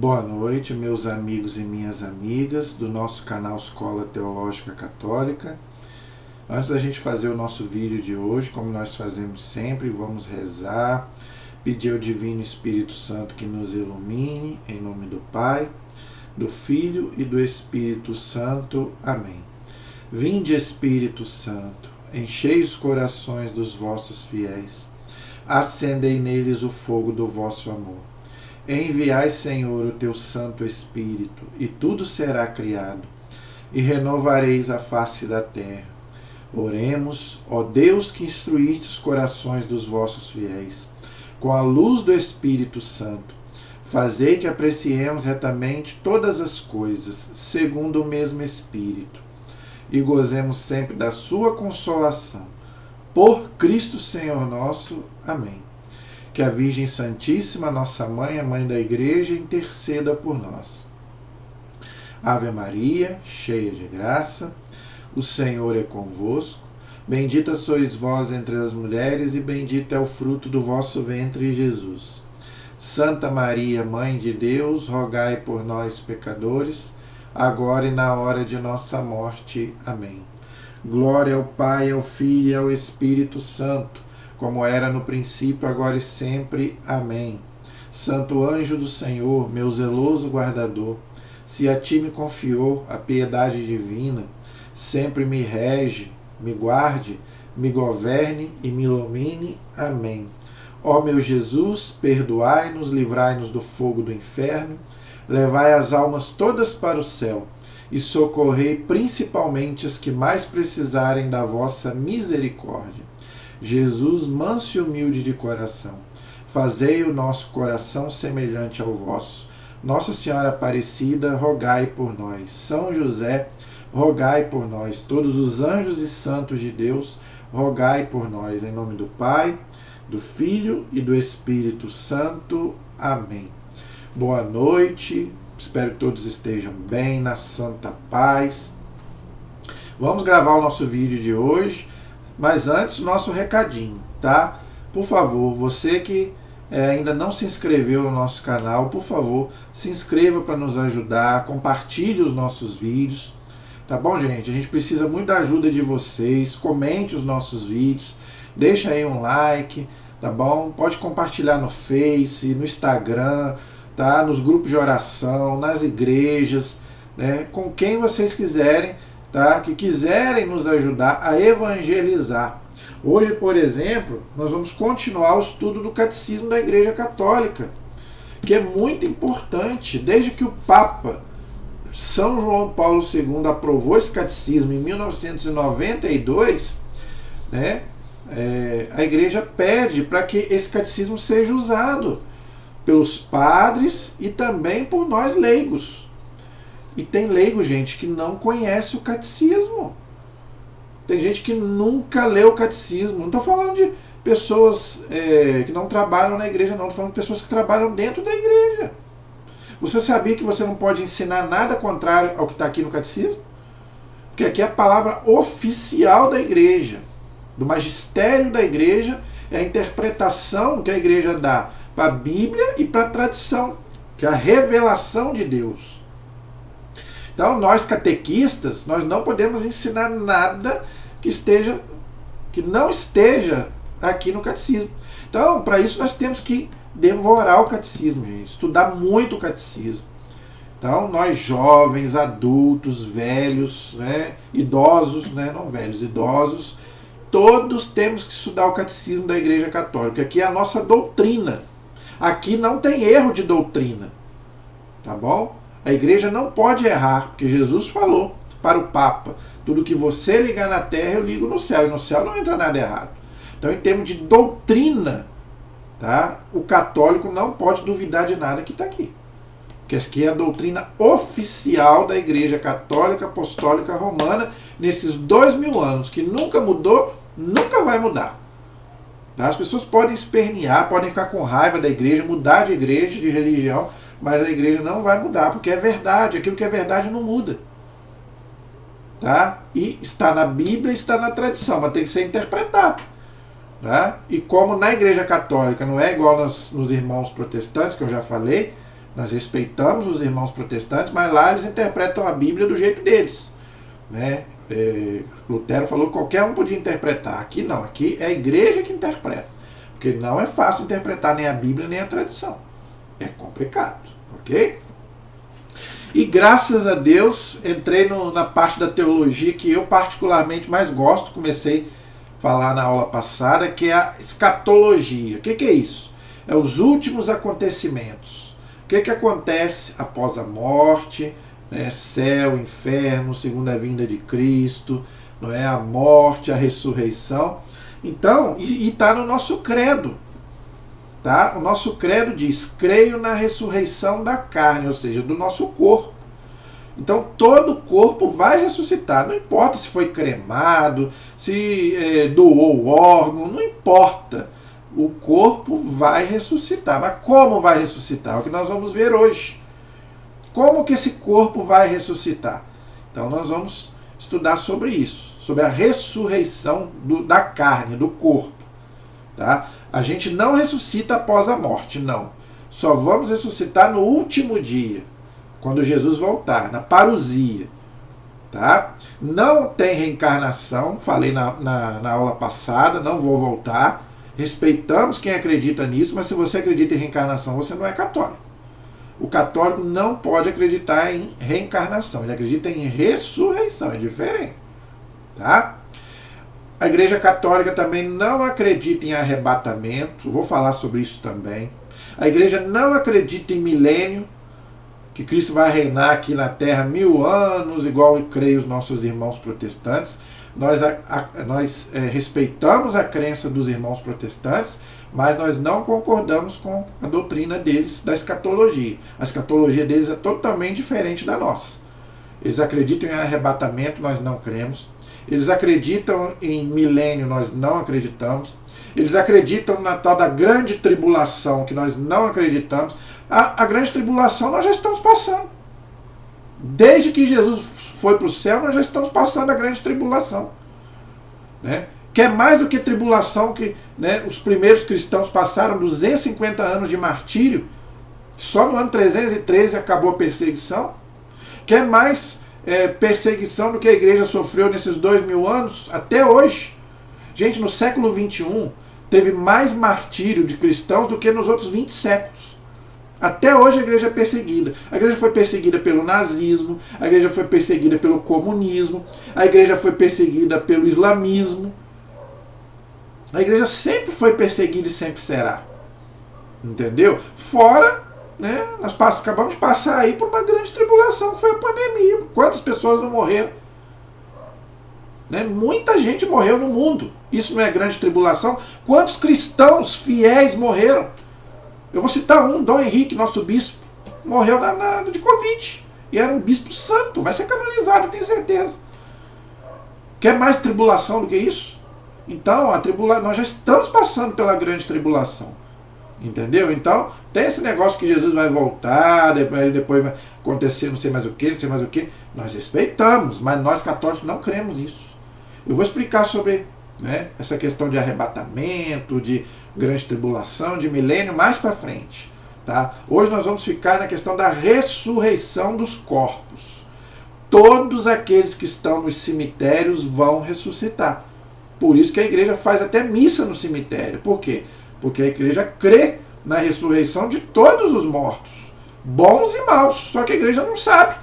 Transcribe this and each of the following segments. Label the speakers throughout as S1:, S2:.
S1: Boa noite, meus amigos e minhas amigas do nosso canal Escola Teológica Católica. Antes da gente fazer o nosso vídeo de hoje, como nós fazemos sempre, vamos rezar, pedir ao Divino Espírito Santo que nos ilumine, em nome do Pai, do Filho e do Espírito Santo. Amém. Vinde, Espírito Santo, enchei os corações dos vossos fiéis, acendei neles o fogo do vosso amor. Enviai, Senhor, o teu Santo Espírito, e tudo será criado, e renovareis a face da terra. Oremos, ó Deus que instruíste os corações dos vossos fiéis, com a luz do Espírito Santo, fazei que apreciemos retamente todas as coisas, segundo o mesmo Espírito, e gozemos sempre da sua consolação. Por Cristo Senhor nosso. Amém. Que a Virgem Santíssima, nossa Mãe, a Mãe da Igreja, interceda por nós. Ave Maria, cheia de graça, o Senhor é convosco. Bendita sois vós entre as mulheres, e bendito é o fruto do vosso ventre, Jesus. Santa Maria, Mãe de Deus, rogai por nós, pecadores, agora e na hora de nossa morte. Amém. Glória ao Pai, ao Filho e ao Espírito Santo, como era no princípio, agora e sempre. Amém. Santo anjo do Senhor, meu zeloso guardador, se a ti me confiou a piedade divina, sempre me rege, me guarde, me governe e me ilumine. Amém. Ó meu Jesus, perdoai-nos, livrai-nos do fogo do inferno, levai as almas todas para o céu e socorrei principalmente as que mais precisarem da vossa misericórdia. Jesus, manso e humilde de coração, fazei o nosso coração semelhante ao vosso. Nossa Senhora Aparecida, rogai por nós. São José, rogai por nós. Todos os anjos e santos de Deus, rogai por nós. Em nome do Pai, do Filho e do Espírito Santo. Amém. Boa noite. Espero que todos estejam bem, na santa paz. Vamos gravar o nosso vídeo de hoje. Mas antes, o nosso recadinho, tá? Por favor, você que ainda não se inscreveu no nosso canal, por favor, se inscreva para nos ajudar, compartilhe os nossos vídeos, tá bom, gente? A gente precisa muito da ajuda de vocês, comente os nossos vídeos, deixa aí um like, tá bom? Pode compartilhar no Face, no Instagram, tá? Nos grupos de oração, nas igrejas, né? Com quem vocês quiserem, tá? Que quiserem nos ajudar a evangelizar. Hoje, por exemplo, nós vamos continuar o estudo do Catecismo da Igreja Católica, que é muito importante. Desde que o Papa São João Paulo II aprovou esse catecismo em 1992, né, a Igreja pede para que esse catecismo seja usado pelos padres e também por nós leigos. E tem leigo, gente, que não conhece o catecismo. Tem gente que nunca leu o catecismo. Não estou falando de pessoas que não trabalham na igreja, não. Estou falando de pessoas que trabalham dentro da igreja. Você sabia que você não pode ensinar nada contrário ao que está aqui no catecismo? Porque aqui é a palavra oficial da igreja, do magistério da igreja, é a interpretação que a igreja dá para a Bíblia e para a tradição, que é a revelação de Deus. Então, nós catequistas, nós não podemos ensinar nada que não esteja aqui no catecismo. Então, para isso nós temos que devorar o catecismo, gente, estudar muito o catecismo. Então, nós jovens, adultos, velhos, né, idosos, né, não velhos, idosos, todos temos que estudar o catecismo da Igreja Católica. Aqui é a nossa doutrina. Aqui não tem erro de doutrina. Tá bom? A igreja não pode errar, porque Jesus falou para o Papa: tudo que você ligar na terra, eu ligo no céu, e no céu não entra nada errado. Então, em termos de doutrina, tá, o católico não pode duvidar de nada que está aqui. Porque aqui é a doutrina oficial da Igreja Católica Apostólica Romana, nesses 2000 anos, que nunca mudou, nunca vai mudar. Tá? As pessoas podem espernear, podem ficar com raiva da igreja, mudar de igreja, de religião, mas a igreja não vai mudar, porque é verdade. Aquilo que é verdade não muda. Tá? E está na Bíblia, está na tradição, mas tem que ser interpretado. Tá? E como na Igreja Católica não é igual nos irmãos protestantes, que eu já falei, Nós respeitamos os irmãos protestantes, mas lá eles interpretam a Bíblia do jeito deles, né? Lutero falou que qualquer um podia interpretar. Aqui não, aqui é a igreja que interpreta, porque não é fácil interpretar nem a Bíblia nem a tradição. É complicado, ok? E graças a Deus entrei na parte da teologia que eu particularmente mais gosto, comecei a falar na aula passada, que é a escatologia. O que é isso? É os últimos acontecimentos. O que acontece após a morte, né? Céu, inferno, segunda vinda de Cristo, não é? A morte, a ressurreição. Então, e está no nosso credo. Tá? O nosso credo diz: creio na ressurreição da carne, ou seja, do nosso corpo. Então todo o corpo vai ressuscitar, não importa se foi cremado, se doou o órgão, não importa. O corpo vai ressuscitar. Mas como vai ressuscitar? É o que nós vamos ver hoje. Como que esse corpo vai ressuscitar? Então nós vamos estudar sobre isso, sobre a ressurreição da carne, do corpo. Tá? A gente não ressuscita após a morte, não. Só vamos ressuscitar no último dia, quando Jesus voltar, na parousia. Tá? Não tem reencarnação, falei na aula passada, não vou voltar. Respeitamos quem acredita nisso, mas se você acredita em reencarnação, você não é católico. O católico não pode acreditar em reencarnação, ele acredita em ressurreição, é diferente. Tá? A Igreja Católica também não acredita em arrebatamento, vou falar sobre isso também. A Igreja não acredita em milênio, que Cristo vai reinar aqui na Terra 1000 anos, igual creem os nossos irmãos protestantes. Nós respeitamos a crença dos irmãos protestantes, mas nós não concordamos com a doutrina deles da escatologia. A escatologia deles é totalmente diferente da nossa. Eles acreditam em arrebatamento, nós não cremos. Eles acreditam em milênio, nós não acreditamos. Eles acreditam na tal da grande tribulação, que nós não acreditamos. A grande tribulação nós já estamos passando. Desde que Jesus foi para o céu, nós já estamos passando a grande tribulação. Né? Que é mais do que tribulação que, né, os primeiros cristãos passaram 250 anos de martírio. Só no ano 313 acabou a perseguição. Que é mais perseguição do que a igreja sofreu nesses 2000 anos até hoje. Gente, no século XXI teve mais martírio de cristãos do que nos outros 20 séculos. Até hoje a igreja é perseguida. A igreja foi perseguida pelo nazismo, a igreja foi perseguida pelo comunismo, a igreja foi perseguida pelo islamismo. A igreja sempre foi perseguida e sempre será. Entendeu? Fora, né, nós acabamos de passar aí por uma grande tribulação, que foi a pandemia. Quantas pessoas não morreram? Né? Muita gente morreu no mundo. Isso não é grande tribulação? Quantos cristãos fiéis morreram? Eu vou citar um, Dom Henrique, nosso bispo, morreu de Covid. E era um bispo santo, vai ser canonizado, tenho certeza. Quer mais tribulação do que isso? Então, nós já estamos passando pela grande tribulação. Entendeu? Então, tem esse negócio que Jesus vai voltar, depois vai acontecer não sei mais o que, não sei mais o que. Nós respeitamos, mas nós católicos não cremos nisso. Eu vou explicar sobre, né, essa questão de arrebatamento, de grande tribulação, de milênio, mais para frente. Tá? Hoje nós vamos ficar na questão da ressurreição dos corpos. Todos aqueles que estão nos cemitérios vão ressuscitar. Por isso que a igreja faz até missa no cemitério. Por quê? Porque a igreja crê na ressurreição de todos os mortos, bons e maus. Só que a igreja não sabe,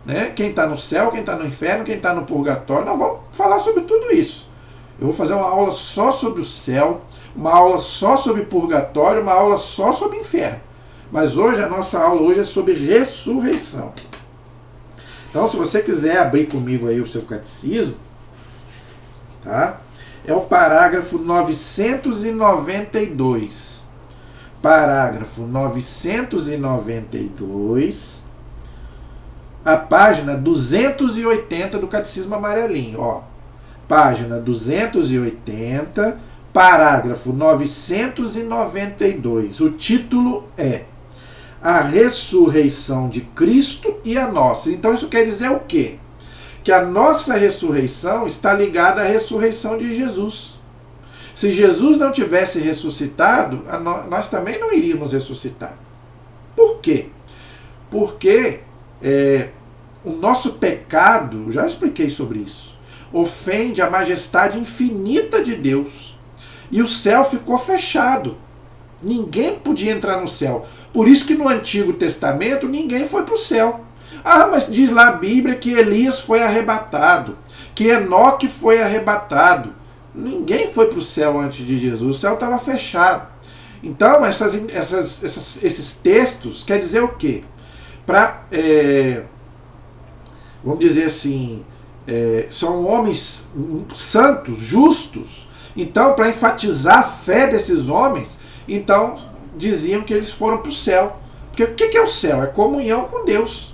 S1: né? Quem está no céu, quem está no inferno, quem está no purgatório. Nós vamos falar sobre tudo isso. Eu vou fazer uma aula só sobre o céu, uma aula só sobre purgatório, uma aula só sobre inferno. Mas hoje, a nossa aula hoje é sobre ressurreição. Então, se você quiser abrir comigo aí o seu catecismo, tá? É o parágrafo 992. Parágrafo 992, a página 280 do Catecismo Amarelinho. Ó, página 280, parágrafo 992. O título é A Ressurreição de Cristo e a Nossa. Então isso quer dizer o quê? Que a nossa ressurreição está ligada à ressurreição de Jesus. Se Jesus não tivesse ressuscitado, nós também não iríamos ressuscitar. Por quê? Porque o nosso pecado, já expliquei sobre isso, ofende a majestade infinita de Deus. E o céu ficou fechado. Ninguém podia entrar no céu. Por isso que no Antigo Testamento ninguém foi para o céu. Ah, mas diz lá a Bíblia que Elias foi arrebatado, que Enoque foi arrebatado. Ninguém foi para o céu antes de Jesus, o céu estava fechado. Então, esses textos quer dizer o quê? Vamos dizer assim, são homens santos, justos. Então, para enfatizar a fé desses homens, então diziam que eles foram para o céu. Porque o que é o céu? É comunhão com Deus.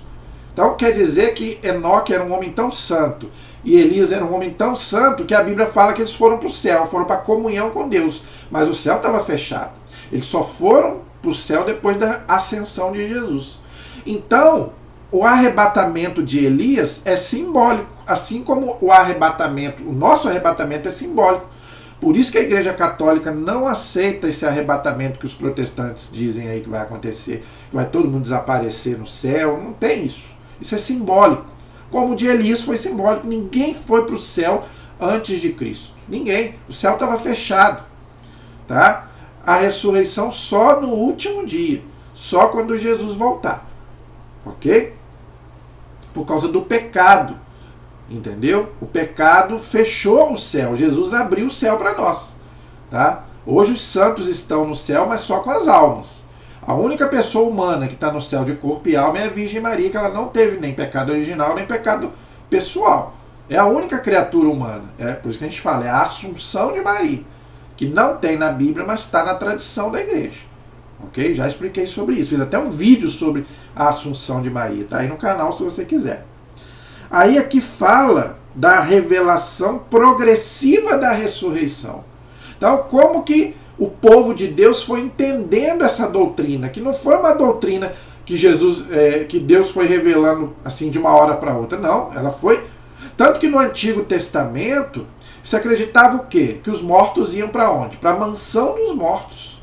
S1: Então quer dizer que Enoque era um homem tão santo e Elias era um homem tão santo que a Bíblia fala que eles foram para o céu, foram para a comunhão com Deus. Mas o céu estava fechado. Eles só foram para o céu depois da ascensão de Jesus. Então, o arrebatamento de Elias é simbólico, assim como o nosso arrebatamento é simbólico. Por isso que a Igreja Católica não aceita esse arrebatamento que os protestantes dizem aí que vai acontecer, que vai todo mundo desaparecer no céu. Não tem isso. Isso é simbólico. Como o de Elias foi simbólico. Ninguém foi para o céu antes de Cristo. Ninguém. O céu estava fechado. Tá? A ressurreição só no último dia. Só quando Jesus voltar. Ok? Por causa do pecado. Entendeu? O pecado fechou o céu. Jesus abriu o céu para nós. Tá? Hoje os santos estão no céu, mas só com as almas. A única pessoa humana que está no céu de corpo e alma é a Virgem Maria, que ela não teve nem pecado original, nem pecado pessoal. É a única criatura humana. É por isso que a gente fala, é a Assunção de Maria. Que não tem na Bíblia, mas está na tradição da igreja. Ok? Já expliquei sobre isso. Fiz até um vídeo sobre a Assunção de Maria. Está aí no canal se você quiser. Aí aqui fala da revelação progressiva da ressurreição. Então, como que o povo de Deus foi entendendo essa doutrina, que não foi uma doutrina que que Deus foi revelando assim de uma hora para outra, não, ela foi, tanto que no Antigo Testamento se acreditava o quê? Que os mortos iam para onde? Para a mansão dos mortos.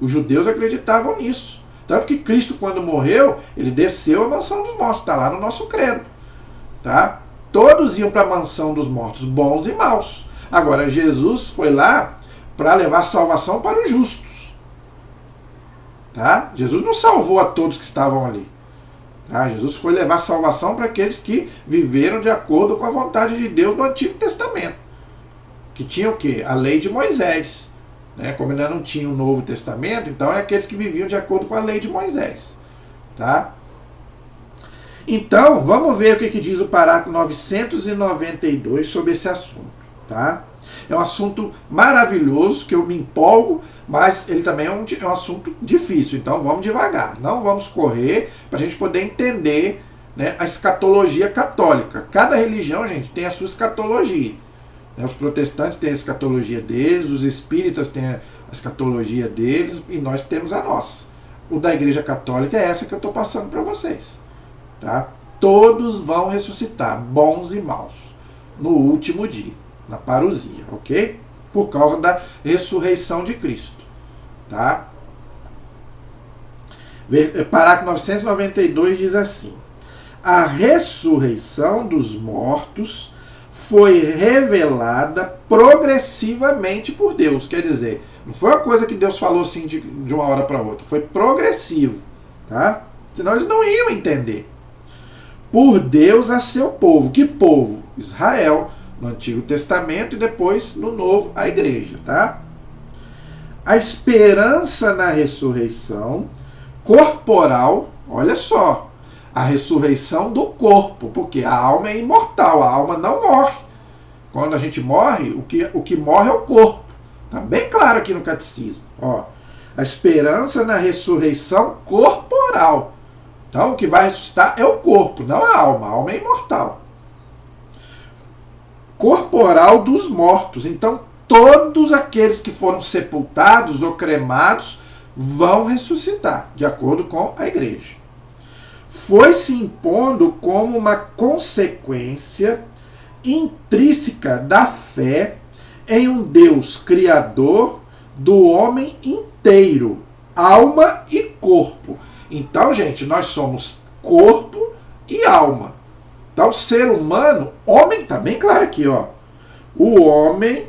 S1: Os judeus acreditavam nisso, tanto que Cristo, quando morreu, ele desceu à mansão dos mortos, está lá no nosso credo, tá? Todos iam para a mansão dos mortos, bons e maus. Agora Jesus foi lá para levar salvação para os justos. Tá? Jesus não salvou a todos que estavam ali. Tá? Jesus foi levar salvação para aqueles que viveram de acordo com a vontade de Deus no Antigo Testamento. Que tinha o quê? A lei de Moisés. Né? Como ainda não tinha o Novo Testamento, então é aqueles que viviam de acordo com a lei de Moisés. Tá? Então, vamos ver o que diz o parágrafo 992 sobre esse assunto. Tá? É um assunto maravilhoso, que eu me empolgo, mas ele também é um assunto difícil. Então vamos devagar, não vamos correr, para a gente poder entender, né, a escatologia católica. Cada religião, gente, tem a sua escatologia. Os protestantes têm a escatologia deles, os espíritas têm a escatologia deles, e nós temos a nossa. O da Igreja Católica é essa que eu estou passando para vocês. Tá? Todos vão ressuscitar, bons e maus, no último dia. Na parousia, ok? Por causa da ressurreição de Cristo. Tá? Parágrafo 992 diz assim: a ressurreição dos mortos foi revelada progressivamente por Deus. Quer dizer, não foi uma coisa que Deus falou assim de uma hora para outra. Foi progressivo. Tá? Senão eles não iam entender. Por Deus a seu povo. Que povo? Israel. No Antigo Testamento e depois no Novo, a igreja, tá? A esperança na ressurreição corporal, olha só, a ressurreição do corpo, porque a alma é imortal, a alma não morre. Quando a gente morre, o que morre é o corpo. Tá bem claro aqui no catecismo. Ó, a esperança na ressurreição corporal. Então, o que vai ressuscitar é o corpo, não a alma é imortal. Corporal dos mortos. Então, todos aqueles que foram sepultados ou cremados vão ressuscitar, de acordo com a igreja. Foi se impondo como uma consequência intrínseca da fé em um Deus criador do homem inteiro, alma e corpo. Então, gente, nós somos corpo e alma. Então, ser humano, homem, está bem claro aqui, ó. O homem,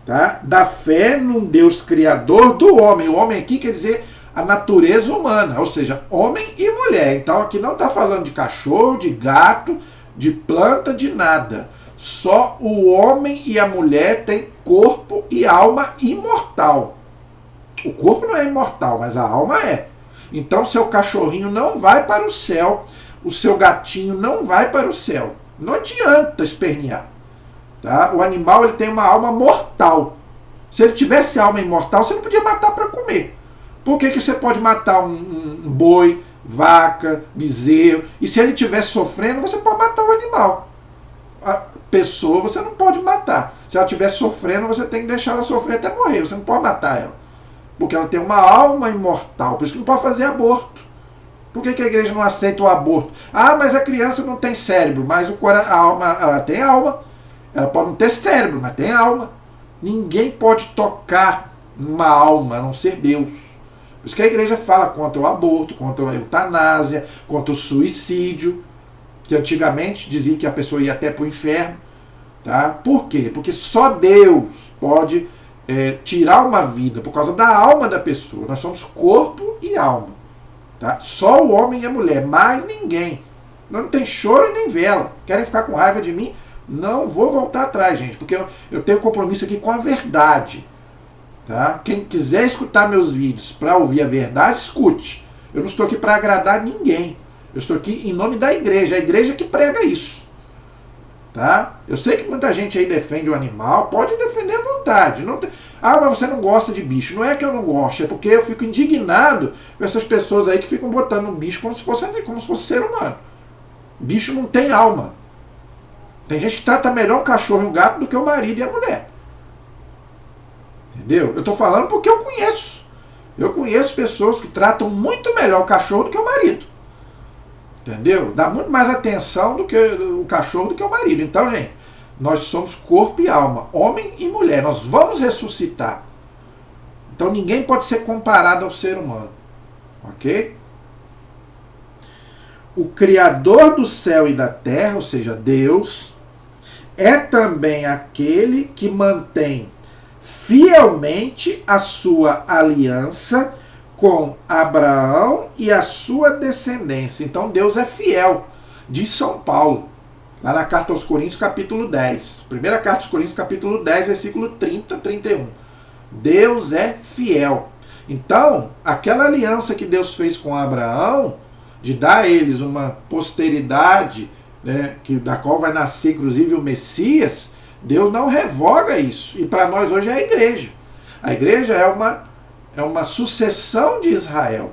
S1: tá, da fé num Deus criador do homem. O homem aqui quer dizer a natureza humana, ou seja, homem e mulher. Então, aqui não está falando de cachorro, de gato, de planta, de nada. Só o homem e a mulher têm corpo e alma imortal. O corpo não é imortal, mas a alma é. Então, seu cachorrinho não vai para o céu, o seu gatinho não vai para o céu. Não adianta espernear. Tá? O animal ele tem uma alma mortal. Se ele tivesse alma imortal, você não podia matar para comer. Por que você pode matar um boi, vaca, bezerro? E se ele estiver sofrendo, você pode matar o animal. A pessoa você não pode matar. Se ela estiver sofrendo, você tem que deixar ela sofrer até morrer. Você não pode matar ela. Porque ela tem uma alma imortal. Por isso que não pode fazer aborto. Por que a igreja não aceita o aborto? Ah, mas a criança não tem cérebro. Mas a alma, ela tem alma. Ela pode não ter cérebro, mas tem alma. Ninguém pode tocar numa alma, a não ser Deus. Por isso que a igreja fala contra o aborto, contra a eutanásia, contra o suicídio, que antigamente dizia que a pessoa ia até para o inferno. Tá? Por quê? Porque só Deus pode tirar uma vida por causa da alma da pessoa. Nós somos corpo e alma. Tá? Só o homem e a mulher, mais ninguém. Não tem choro e nem vela. Querem ficar com raiva de mim? Não vou voltar atrás, gente, porque eu tenho compromisso aqui com a verdade. Tá? Quem quiser escutar meus vídeos para ouvir a verdade, escute. Eu não estou aqui para agradar ninguém. Eu estou aqui em nome da igreja, a igreja que prega isso. Tá? Eu sei que muita gente aí defende o animal, pode defender à vontade. Não tem... Ah, mas você não gosta de bicho. Não é que eu não gosto, é porque eu fico indignado com essas pessoas aí que ficam botando um bicho como se fosse ser humano. Bicho não tem alma. Tem gente que trata melhor o cachorro e o gato do que o marido e a mulher. Entendeu? Eu estou falando porque eu conheço. Eu conheço pessoas que tratam muito melhor o cachorro do que o marido. Entendeu? Dá muito mais atenção do que o cachorro do que o marido. Então, gente, nós somos corpo e alma, homem e mulher. Nós vamos ressuscitar. Então ninguém pode ser comparado ao ser humano. Ok? O Criador do céu e da terra, ou seja, Deus, é também aquele que mantém fielmente a sua aliança com Abraão e a sua descendência. Então Deus é fiel, diz São Paulo, lá na carta aos Coríntios, capítulo 10. Primeira carta aos Coríntios, capítulo 10, versículo 30, 31. Deus é fiel. Então, aquela aliança que Deus fez com Abraão, de dar a eles uma posteridade, né, da qual vai nascer inclusive o Messias, Deus não revoga isso. E para nós hoje é a igreja. A igreja é uma sucessão de Israel.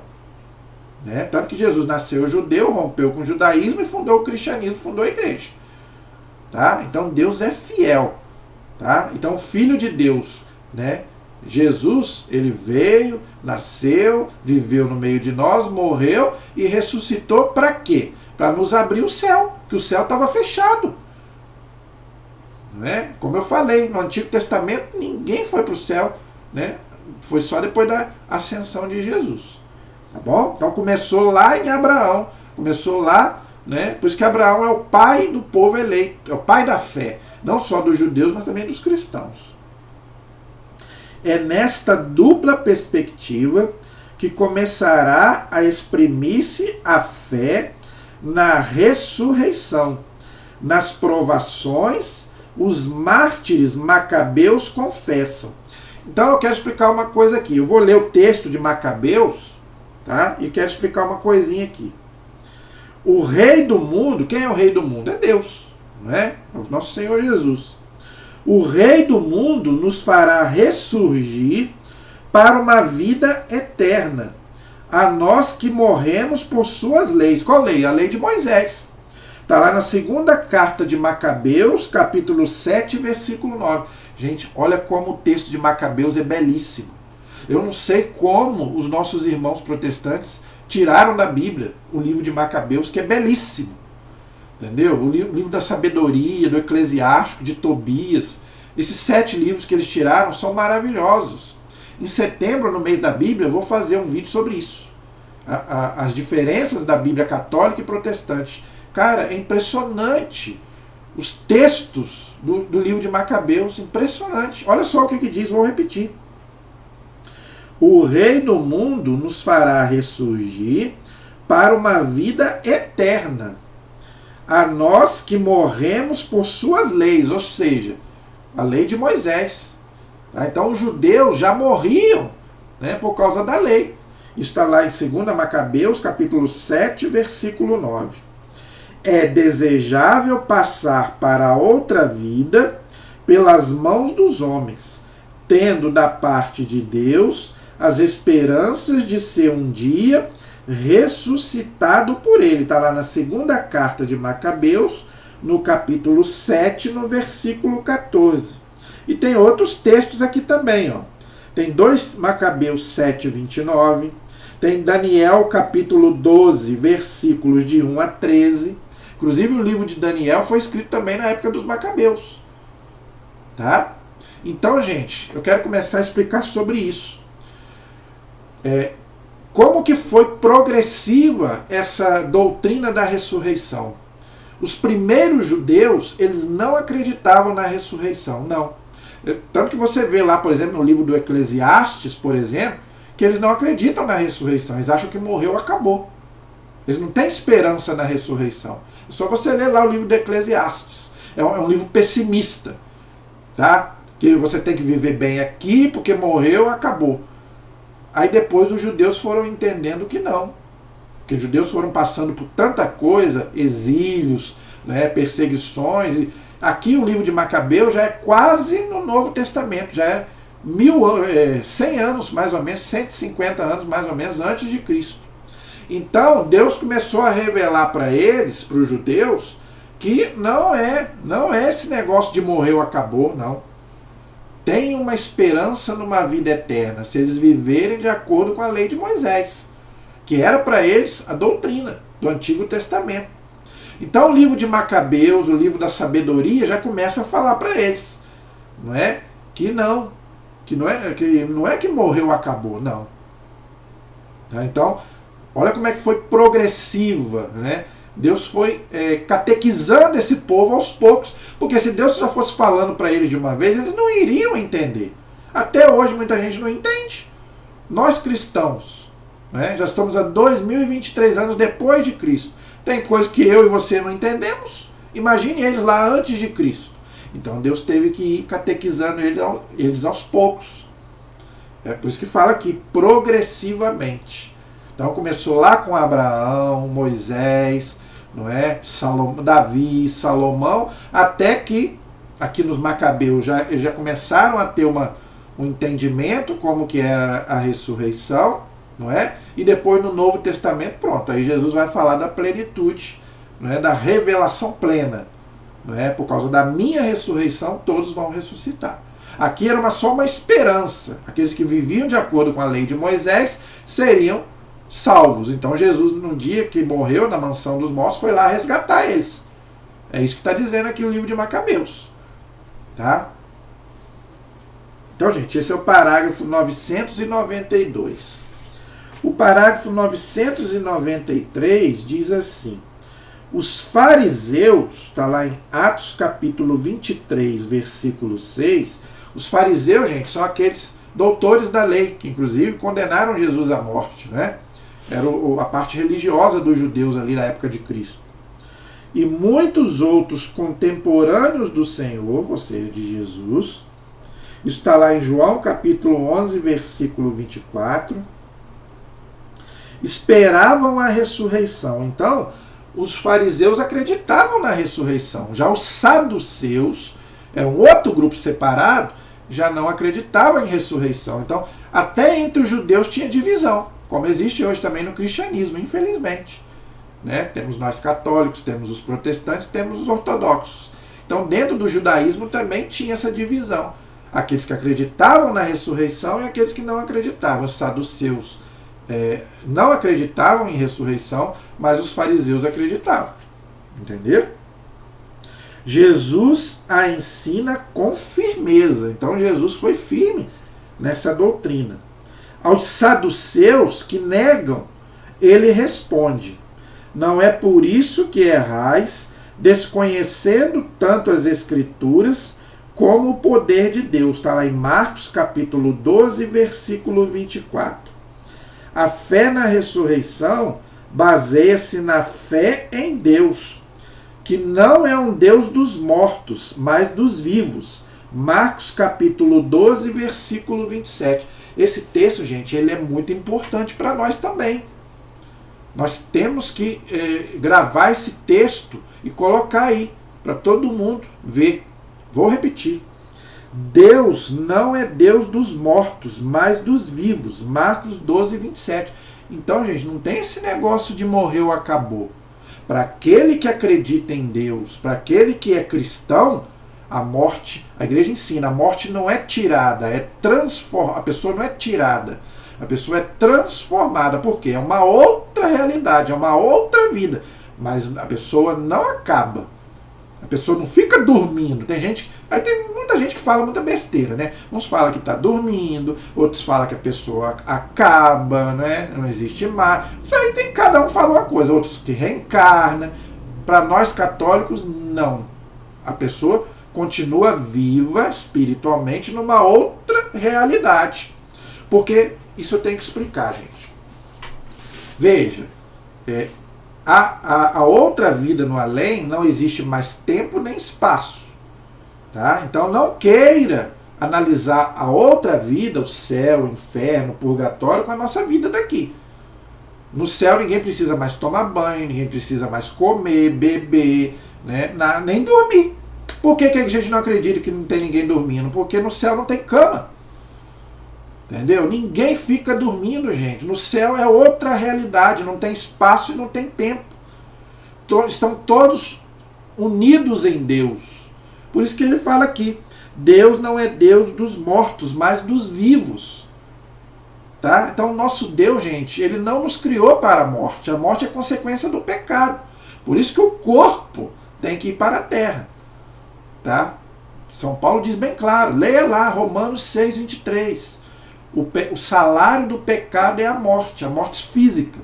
S1: Né? Tanto que Jesus nasceu judeu, rompeu com o judaísmo e fundou o cristianismo, fundou a igreja. Tá? Então Deus é fiel. Tá? Então o Filho de Deus, né? Jesus, ele veio, nasceu, viveu no meio de nós, morreu e ressuscitou para quê? Para nos abrir o céu, que o céu estava fechado. Né? Como eu falei, no Antigo Testamento ninguém foi para o céu, né? Foi só depois da ascensão de Jesus. Tá bom? Então começou lá em Abraão, começou lá, né? Por isso que Abraão é o pai do povo eleito, é o pai da fé, não só dos judeus, mas também dos cristãos. É nesta dupla perspectiva que começará a exprimir-se a fé na ressurreição. Nas provações, os mártires macabeus confessam. Então eu quero explicar uma coisa aqui. Eu vou ler o texto de Macabeus, tá? E quero explicar uma coisinha aqui. O rei do mundo, quem é o rei do mundo? É Deus, não é? É o nosso Senhor Jesus. O rei do mundo nos fará ressurgir para uma vida eterna, a nós que morremos por suas leis. Qual lei? A lei de Moisés. Está lá na segunda carta de Macabeus, capítulo 7, versículo 9. Gente, olha como o texto de Macabeus é belíssimo. Eu não sei como os nossos irmãos protestantes tiraram da Bíblia o livro de Macabeus, que é belíssimo. Entendeu? O livro da sabedoria, do Eclesiástico, de Tobias. Esses 7 livros que eles tiraram são maravilhosos. Em setembro, no mês da Bíblia, eu vou fazer um vídeo sobre isso. as diferenças da Bíblia católica e protestante. Cara, é impressionante os textos do livro de Macabeus, impressionante. Olha só o que diz, vou repetir. O Rei do mundo nos fará ressurgir para uma vida eterna, a nós que morremos por suas leis, ou seja, a lei de Moisés. Tá? Então os judeus já morriam, né, por causa da lei. Isso está lá em 2 Macabeus, capítulo 7, versículo 9. É desejável passar para outra vida pelas mãos dos homens, tendo da parte de Deus as esperanças de ser um dia ressuscitado por ele. Está lá na segunda carta de Macabeus, no capítulo 7, no versículo 14. E tem outros textos aqui também. Ó. Tem 2 Macabeus 7, 29. Tem Daniel, capítulo 12, versículos de 1 a 13. Inclusive o livro de Daniel foi escrito também na época dos Macabeus. Tá? Então, gente, eu quero começar a explicar sobre isso. Como que foi progressiva essa doutrina da ressurreição? Os primeiros judeus, eles não acreditavam na ressurreição, não. Tanto que você vê lá, por exemplo, no livro do Eclesiastes, por exemplo, que eles não acreditam na ressurreição. Eles acham que morreu, acabou. Eles não têm esperança na ressurreição. É só você ler lá o livro do Eclesiastes. É um livro pessimista. Tá? Que você tem que viver bem aqui, porque morreu, acabou. Aí depois os judeus foram entendendo que não. Que os judeus foram passando por tanta coisa, exílios, né, perseguições. Aqui o livro de Macabeu já é quase no Novo Testamento, já é 100 anos, mais ou menos, 150 anos, mais ou menos, antes de Cristo. Então, Deus começou a revelar para eles, para os judeus, que não é esse negócio de morreu, acabou, não. Tem uma esperança numa vida eterna, se eles viverem de acordo com a lei de Moisés, que era para eles a doutrina do Antigo Testamento. Então o livro de Macabeus, o livro da sabedoria, já começa a falar para eles, não é? Que não é que morreu, acabou, não. Então, olha como é que foi progressiva, né? Deus foi catequizando esse povo aos poucos, porque se Deus já fosse falando para eles de uma vez, eles não iriam entender. Até hoje muita gente não entende. Nós cristãos, né, já estamos há 2023 anos depois de Cristo. Tem coisas que eu e você não entendemos. Imagine eles lá antes de Cristo. Então Deus teve que ir catequizando eles aos poucos. É por isso que fala aqui, progressivamente. Então começou lá com Abraão, Moisés, não é? Davi, Salomão, até que aqui nos Macabeus eles já começaram a ter um entendimento como que era a ressurreição, não é? E depois no Novo Testamento, pronto, aí Jesus vai falar da plenitude, não é? Da revelação plena, não é? Por causa da minha ressurreição, todos vão ressuscitar. Aqui era só uma esperança. Aqueles que viviam de acordo com a lei de Moisés seriam salvos. Então Jesus, no dia que morreu na mansão dos mortos, foi lá resgatar eles. É isso que está dizendo aqui o livro de Macabeus. Tá? Então, gente, esse é o parágrafo 992. O parágrafo 993 diz assim: os fariseus, está lá em Atos capítulo 23, versículo 6, os fariseus, gente, são aqueles doutores da lei, que inclusive condenaram Jesus à morte, né? Era a parte religiosa dos judeus ali na época de Cristo. E muitos outros contemporâneos do Senhor, ou seja, de Jesus, isso está lá em João capítulo 11, versículo 24, esperavam a ressurreição. Então, os fariseus acreditavam na ressurreição. Já os saduceus, é um outro grupo separado, já não acreditavam em ressurreição. Então, até entre os judeus tinha divisão, como existe hoje também no cristianismo, infelizmente. Né? Temos nós católicos, temos os protestantes, temos os ortodoxos. Então, dentro do judaísmo também tinha essa divisão. Aqueles que acreditavam na ressurreição e aqueles que não acreditavam. Os saduceus não acreditavam em ressurreição, mas os fariseus acreditavam. Entenderam? Jesus a ensina com firmeza. Então Jesus foi firme nessa doutrina. Aos saduceus que negam ele responde: não é por isso que errais, desconhecendo tanto as Escrituras como o poder de Deus. Está lá em Marcos capítulo 12, versículo 24. A fé na ressurreição baseia-se na fé em Deus, que não é um Deus dos mortos, mas dos vivos. Marcos capítulo 12, versículo 27. Esse texto, gente, ele é muito importante para nós também. Nós temos que gravar esse texto e colocar aí, para todo mundo ver. Vou repetir. Deus não é Deus dos mortos, mas dos vivos. Marcos 12, 27. Então, gente, não tem esse negócio de morreu, acabou. Para aquele que acredita em Deus, para aquele que é cristão, a morte, a igreja ensina, a morte não é tirada, é transformada. A pessoa não é tirada, a pessoa é transformada. Por quê? É uma outra realidade, é uma outra vida. Mas a pessoa não acaba. A pessoa não fica dormindo. Aí tem muita gente que fala muita besteira, né? Uns falam que está dormindo, outros falam que a pessoa acaba, né? Não existe mais. Aí tem, cada um fala uma coisa, outros que reencarna. Para nós católicos, não. A pessoa continua viva espiritualmente numa outra realidade. Porque isso eu tenho que explicar, gente. Veja, a outra vida no além não existe mais tempo nem espaço. Tá? Então não queira analisar a outra vida, o céu, o inferno, o purgatório, com a nossa vida daqui. No céu ninguém precisa mais tomar banho, ninguém precisa mais comer, beber, né? Nem dormir. Por que a gente não acredita que não tem ninguém dormindo? Porque no céu não tem cama. Entendeu? Ninguém fica dormindo, gente. No céu é outra realidade, não tem espaço e não tem tempo. Estão todos unidos em Deus. Por isso que ele fala aqui, Deus não é Deus dos mortos, mas dos vivos. Tá? Então o nosso Deus, gente, ele não nos criou para a morte. A morte é consequência do pecado. Por isso que o corpo tem que ir para a terra. Tá? São Paulo diz bem claro, leia lá, Romanos 6, 23. O salário do pecado é a morte física.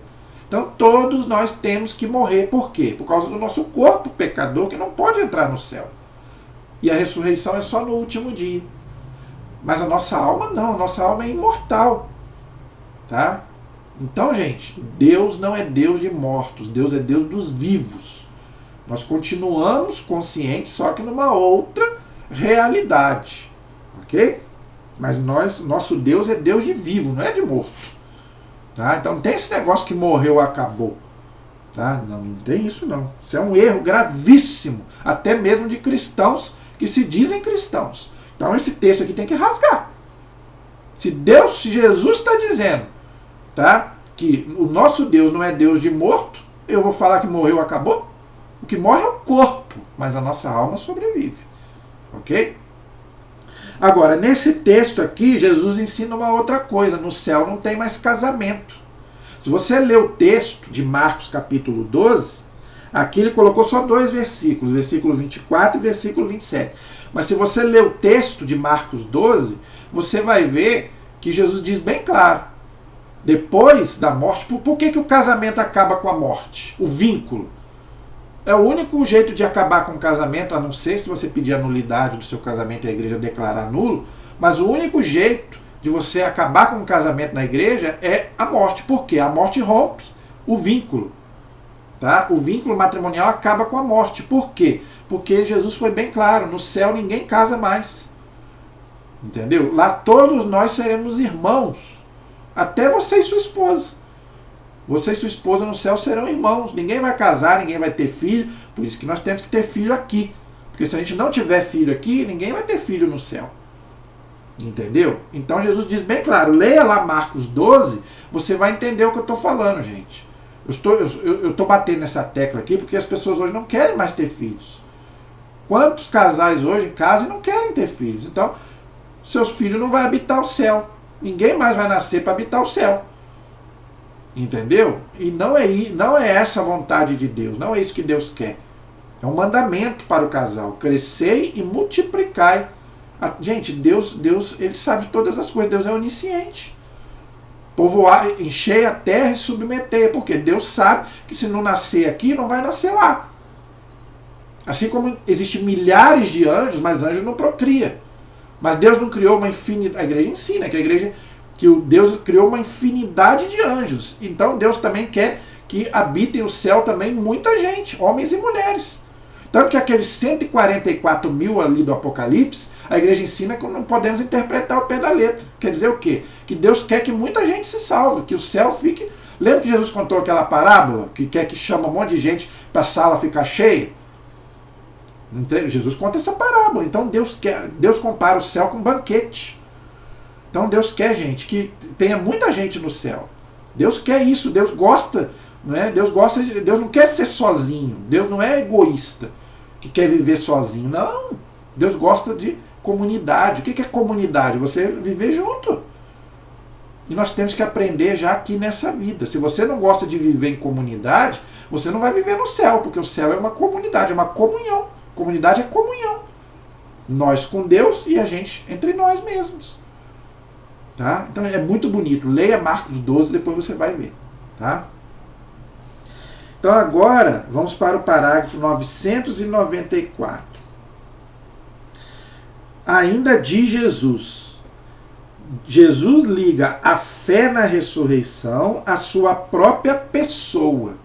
S1: Então todos nós temos que morrer. Por quê? Por causa do nosso corpo pecador, que não pode entrar no céu. E a ressurreição é só no último dia. Mas a nossa alma não, a nossa alma é imortal. Tá? Então, gente, Deus não é Deus de mortos, Deus é Deus dos vivos. Nós continuamos conscientes, só que numa outra realidade. Ok? Mas nosso Deus é Deus de vivo, não é de morto. Tá? Então não tem esse negócio que morreu, acabou. Tá? Não tem isso não. Isso é um erro gravíssimo, até mesmo de cristãos que se dizem cristãos. Então esse texto aqui tem que rasgar. Se Jesus está dizendo, tá, que o nosso Deus não é Deus de morto, eu vou falar que morreu, acabou? O que morre é o corpo, mas a nossa alma sobrevive. Ok? Agora, nesse texto aqui, Jesus ensina uma outra coisa. No céu não tem mais casamento. Se você ler o texto de Marcos capítulo 12, aqui ele colocou só 2 versículos, versículo 24 e versículo 27. Mas se você ler o texto de Marcos 12, você vai ver que Jesus diz bem claro, depois da morte, por que o casamento acaba com a morte? O vínculo. É o único jeito de acabar com o casamento, a não ser se você pedir a nulidade do seu casamento e a igreja declarar nulo, mas o único jeito de você acabar com o casamento na igreja é a morte. Por quê? A morte rompe o vínculo. Tá? O vínculo matrimonial acaba com a morte. Por quê? Porque Jesus foi bem claro, no céu ninguém casa mais. Entendeu? Lá todos nós seremos irmãos. Até você e sua esposa. Você e sua esposa no céu serão irmãos. Ninguém vai casar, ninguém vai ter filho. Por isso que nós temos que ter filho aqui. Porque se a gente não tiver filho aqui, ninguém vai ter filho no céu. Entendeu? Então Jesus diz bem claro. Leia lá Marcos 12, você vai entender o que eu estou falando, gente. Eu estou batendo nessa tecla aqui porque as pessoas hoje não querem mais ter filhos. Quantos casais hoje casam e não querem ter filhos? Então, seus filhos não vão habitar o céu. Ninguém mais vai nascer para habitar o céu. Entendeu? E não é essa a vontade de Deus. Não é isso que Deus quer. É um mandamento para o casal. Crescei e multiplicai. Gente, Deus, ele sabe todas as coisas. Deus é onisciente. Povoar, encher a terra e submeter, porque Deus sabe que se não nascer aqui, não vai nascer lá. Assim como existem milhares de anjos, mas anjo não procria. Mas Deus não criou uma infinidade. A igreja ensina que o Deus criou uma infinidade de anjos. Então Deus também quer que habitem o céu também muita gente, homens e mulheres. Tanto que aqueles 144 mil ali do Apocalipse, a igreja ensina que não podemos interpretar ao pé da letra. Quer dizer o quê? Que Deus quer que muita gente se salve, que o céu fique... Lembra que Jesus contou aquela parábola, que quer que chama um monte de gente para a sala ficar cheia? Jesus conta essa parábola. Então Deus compara o céu com um banquete. Então Deus quer, gente, que tenha muita gente no céu. Deus quer isso, Deus gosta, não é? Deus não quer ser sozinho. Deus não é egoísta, que quer viver sozinho. Não. Deus gosta de comunidade. O que é comunidade? Você viver junto. E nós temos que aprender já aqui nessa vida. Se você não gosta de viver em comunidade, você não vai viver no céu, porque o céu é uma comunidade, é uma comunhão. Comunidade é comunhão. Nós com Deus e a gente entre nós mesmos. Tá? Então é muito bonito. Leia Marcos 12, depois você vai ver. Tá? Então agora vamos para o parágrafo 994. Ainda diz Jesus. Jesus liga a fé na ressurreição à sua própria pessoa.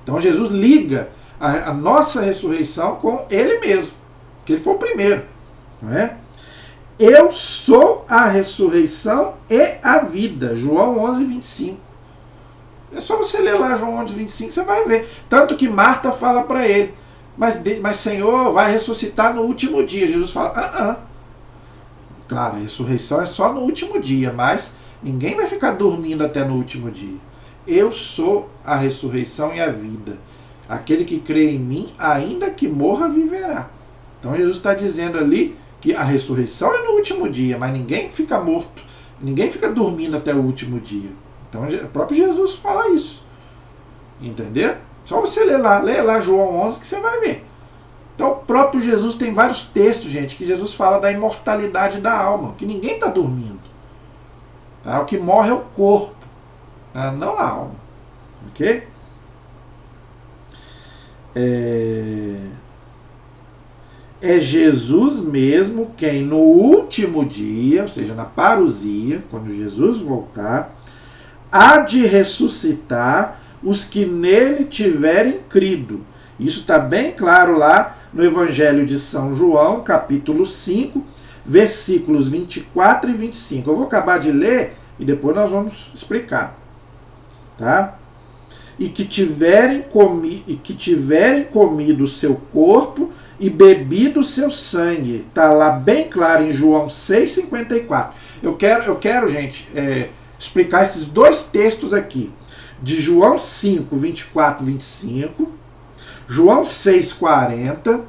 S1: Então Jesus liga a nossa ressurreição com Ele mesmo, que Ele foi o primeiro. Não é? Eu sou a ressurreição e a vida. João 11, 25. É só você ler lá João 11, 25, você vai ver. Tanto que Marta fala para ele, mas Senhor, vai ressuscitar no último dia. Jesus fala, Claro, a ressurreição é só no último dia, mas ninguém vai ficar dormindo até no último dia. Eu sou a ressurreição e a vida. Aquele que crê em mim, ainda que morra, viverá. Então Jesus está dizendo ali que a ressurreição é no último dia, mas ninguém fica morto, ninguém fica dormindo até o último dia. Então o próprio Jesus fala isso. Entendeu? Só você lê lá João 11 que você vai ver. Então o próprio Jesus tem vários textos, gente, que Jesus fala da imortalidade da alma, que ninguém está dormindo. Tá? O que morre é o corpo, tá? Não a alma. Ok? É Jesus mesmo quem no último dia, ou seja, na parousia, quando Jesus voltar, há de ressuscitar os que nele tiverem crido. Isso está bem claro lá no Evangelho de São João, capítulo 5, versículos 24 e 25. Eu vou acabar de ler e depois nós vamos explicar. Tá? E que tiverem comido o seu corpo e bebido o seu sangue. Está lá bem claro em João 6,54. Eu quero, gente, explicar esses dois textos aqui. De João 5, 24 e 25, João 6,40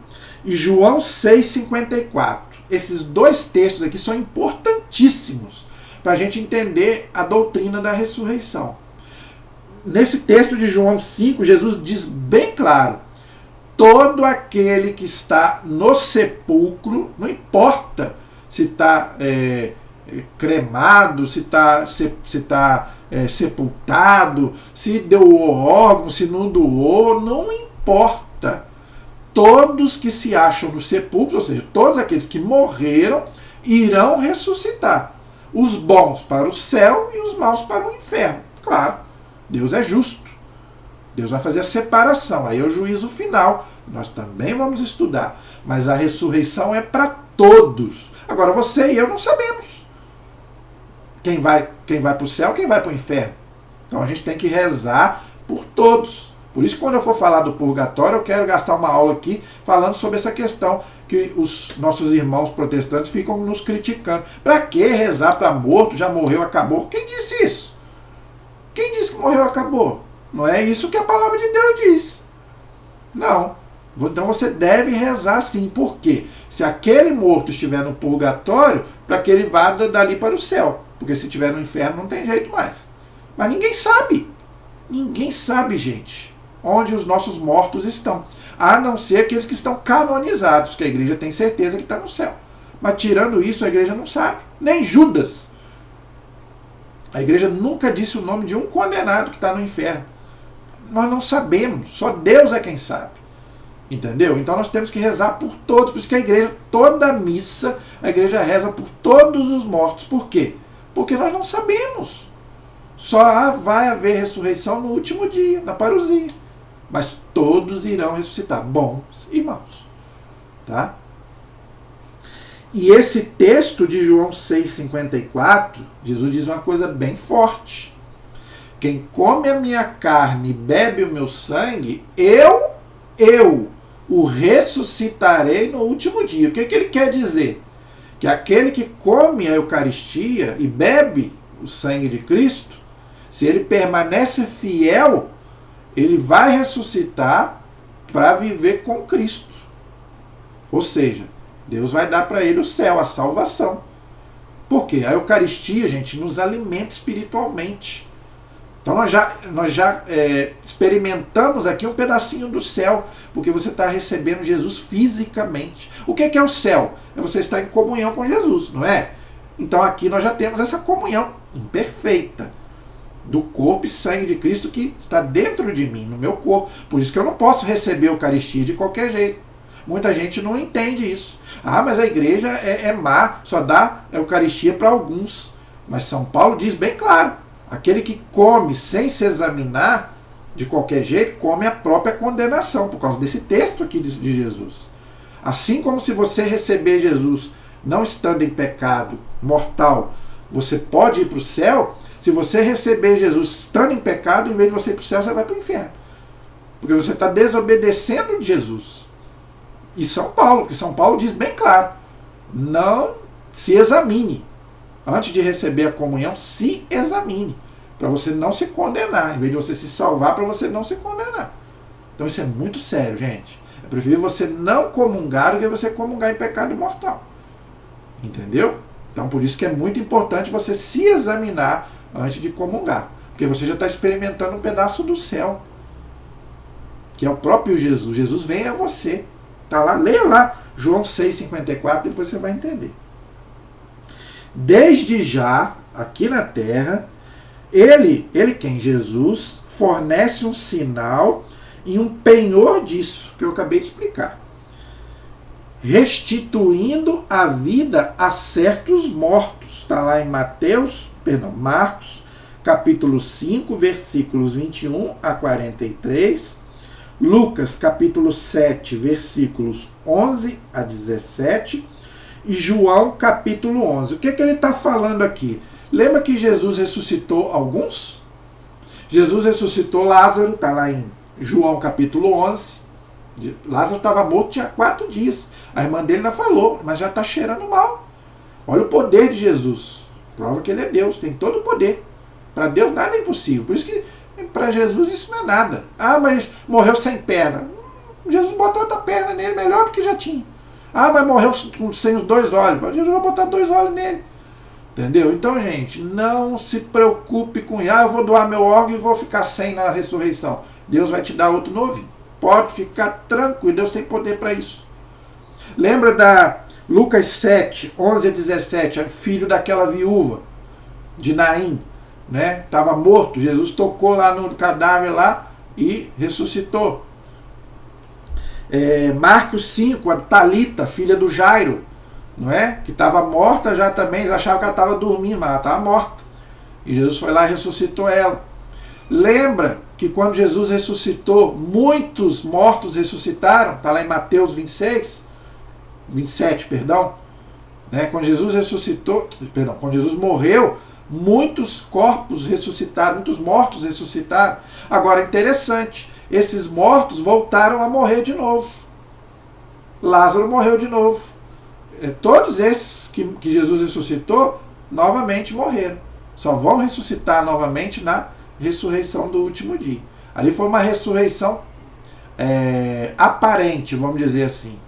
S1: e João 6,54. Esses dois textos aqui são importantíssimos para a gente entender a doutrina da ressurreição. Nesse texto de João 5, Jesus diz bem claro: todo aquele que está no sepulcro, não importa se está cremado, se está sepultado, se doou órgão, se não doou, não importa. Todos que se acham no sepulcro, ou seja, todos aqueles que morreram, irão ressuscitar. Os bons para o céu e os maus para o inferno. Claro, Deus é justo. Deus vai fazer a separação. Aí é o juízo final. Nós também vamos estudar. Mas a ressurreição é para todos. Agora você e eu não sabemos quem vai para o céu, quem vai para o inferno. Então a gente tem que rezar por todos. Por isso que quando eu for falar do purgatório, eu quero gastar uma aula aqui falando sobre essa questão que os nossos irmãos protestantes ficam nos criticando. Para que rezar para morto? Já morreu, acabou. Quem disse isso? Quem disse que morreu, acabou? Não é isso que a palavra de Deus diz. Não. Então você deve rezar sim. Por quê? Se aquele morto estiver no purgatório, para que ele vá dali para o céu. Porque se estiver no inferno não tem jeito mais. Mas ninguém sabe. Ninguém sabe, gente, onde os nossos mortos estão. A não ser aqueles que estão canonizados, que a igreja tem certeza que está no céu. Mas tirando isso, a igreja não sabe. Nem Judas. A igreja nunca disse o nome de um condenado que está no inferno. Nós não sabemos, só Deus é quem sabe. Entendeu? Então nós temos que rezar por todos. Por isso que a igreja, toda missa, a igreja reza por todos os mortos. Por quê? Porque nós não sabemos. Só vai haver ressurreição no último dia, na parousia. Mas todos irão ressuscitar, bons e maus. Tá? E esse texto de João 6,54, Jesus diz uma coisa bem forte. Quem come a minha carne e bebe o meu sangue, eu o ressuscitarei no último dia. O que ele quer dizer? Que aquele que come a Eucaristia e bebe o sangue de Cristo, se ele permanece fiel, ele vai ressuscitar para viver com Cristo. Ou seja, Deus vai dar para ele o céu, a salvação. Por quê? A Eucaristia, gente, nos alimenta espiritualmente. Então nós já experimentamos aqui um pedacinho do céu, porque você está recebendo Jesus fisicamente. O que é o céu? É você estar em comunhão com Jesus, não é? Então aqui nós já temos essa comunhão imperfeita do corpo e sangue de Cristo que está dentro de mim, no meu corpo. Por isso que eu não posso receber a Eucaristia de qualquer jeito. Muita gente não entende isso. Ah, mas a igreja é má, só dá a Eucaristia para alguns. Mas São Paulo diz bem claro, aquele que come sem se examinar, de qualquer jeito, come a própria condenação, por causa desse texto aqui de Jesus. Assim como se você receber Jesus não estando em pecado mortal, você pode ir para o céu. Se você receber Jesus estando em pecado, em vez de você ir para o céu, você vai para o inferno. Porque você está desobedecendo de Jesus. E São Paulo, porque São Paulo diz bem claro, não se examine. Antes de receber a comunhão, se examine, para você não se condenar. Em vez de você se salvar, para você não se condenar. Então isso é muito sério, gente. É preferível você não comungar do que você comungar em pecado mortal. Entendeu? Então por isso que é muito importante você se examinar antes de comungar. Porque você já está experimentando um pedaço do céu, que é o próprio Jesus. Jesus vem a você. Está lá, leia lá, João 6,54, depois você vai entender. Desde já, aqui na terra, ele quem? Jesus, fornece um sinal e um penhor disso, que eu acabei de explicar. Restituindo a vida a certos mortos. Está lá em Marcos, capítulo 5, versículos 21 a 43. Lucas, capítulo 7, versículos 11 a 17. E João, capítulo 11. O que ele está falando aqui? Lembra que Jesus ressuscitou alguns? Jesus ressuscitou Lázaro, está lá em João, capítulo 11. Lázaro estava morto, tinha 4 dias. A irmã dele ainda falou, mas já está cheirando mal. Olha o poder de Jesus. Prova que ele é Deus, tem todo o poder. Para Deus nada é impossível. Por isso que para Jesus isso não é nada. Ah, mas morreu sem perna. Jesus botou outra perna nele, melhor do que já tinha. Ah, mas morreu sem os 2 olhos. Jesus vai botar 2 olhos nele. Entendeu? Então, gente, não se preocupe com isso. Ah, eu vou doar meu órgão e vou ficar sem na ressurreição. Deus vai te dar outro novinho. Pode ficar tranquilo, Deus tem poder para isso. Lembra da Lucas 7, 11 a 17, filho daquela viúva de Naim, né? Estava morto, Jesus tocou lá no cadáver lá e ressuscitou. Marcos 5, a Talita, filha do Jairo, não é? Que estava morta já também, eles achavam que ela estava dormindo, mas ela estava morta. E Jesus foi lá e ressuscitou ela. Lembra que quando Jesus ressuscitou, muitos mortos ressuscitaram, está lá em Mateus 27, né? Quando Jesus ressuscitou, quando Jesus morreu, muitos corpos ressuscitaram, muitos mortos ressuscitaram. Agora, interessante, esses mortos voltaram a morrer de novo. Lázaro morreu de novo. Todos esses que Jesus ressuscitou, novamente morreram. Só vão ressuscitar novamente na ressurreição do último dia. Ali foi uma ressurreição aparente, vamos dizer assim.